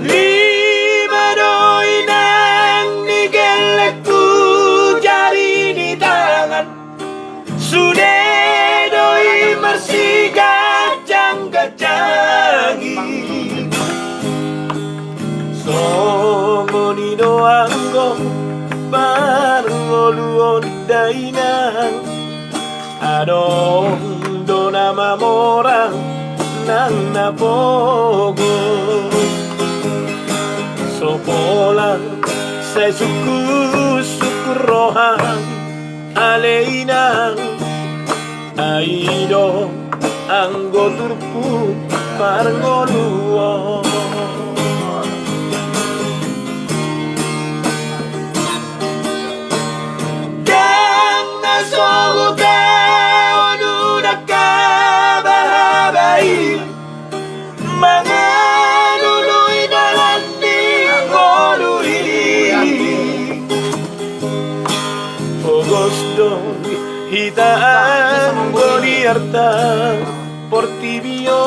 Lima doi nang nigelekku jari di tangan, sudah doi masih gajang-gajangi. Songo ni doanggo barngoluon dainang, adong do nama morang nang napogo. Sopolang saya suku rohang aleinang, aido anggo turpu parngoluo. Dan nasogu teo nuda kabahabai, manganului dalam ningolui. Agosto hitaan goliarta portibio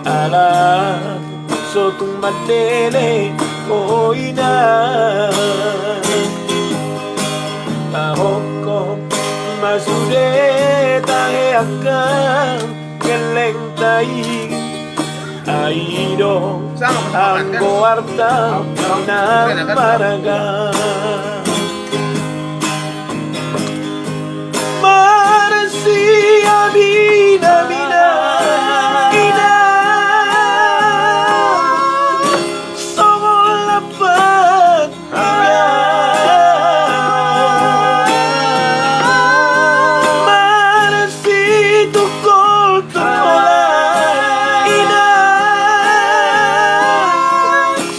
ala sotung madele oina. Tahoko masude tahe akan geleng tai, aido anggo arta nang maraga. Marsia bina bina bina songol lapat bina. Marsi tukol tukola ina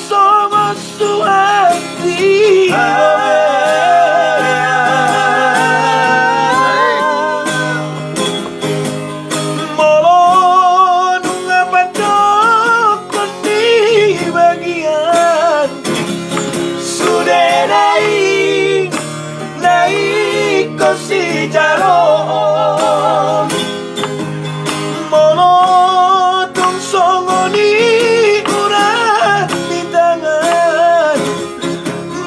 songol suhati. Si jaron monotong songoni urat di tangan,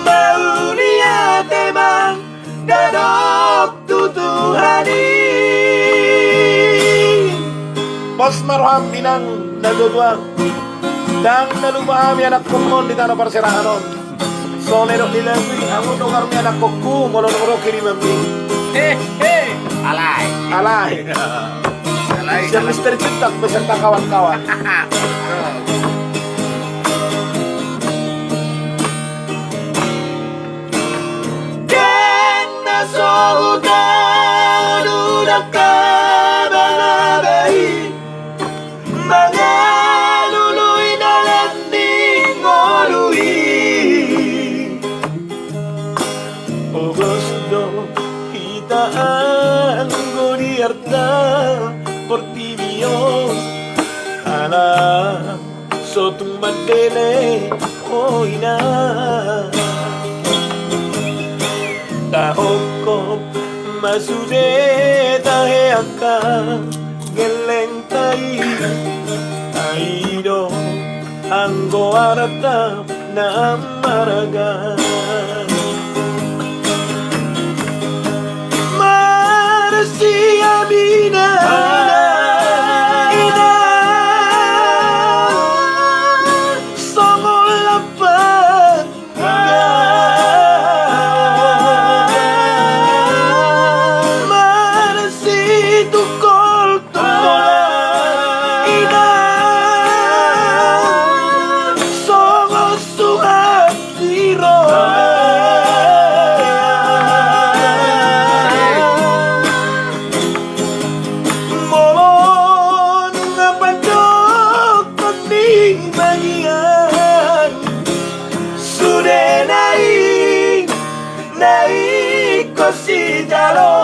maulia temang dadok tutuhani. Bos marham binang naduduang dang nalumami anak kumon di tanah perserahanon. Sonero dilengwi aku nukar mi anak kokku molong-molong kiri mami. Alay. Alay. Alay. Si Mr. Cintak beserta kawan-kawan. Dan nasohutan udah kabalabai, mangalului dalam ningolui. Agosto hitaan goliarta portibio ala sotung madele oina. Tahoko masude tahe akan geleng tai, aido anggo arata namaraga. Marsia bina ina songol lapan marsi tukol tukola ina songol suhatiro. Sudah naik ko si jalo.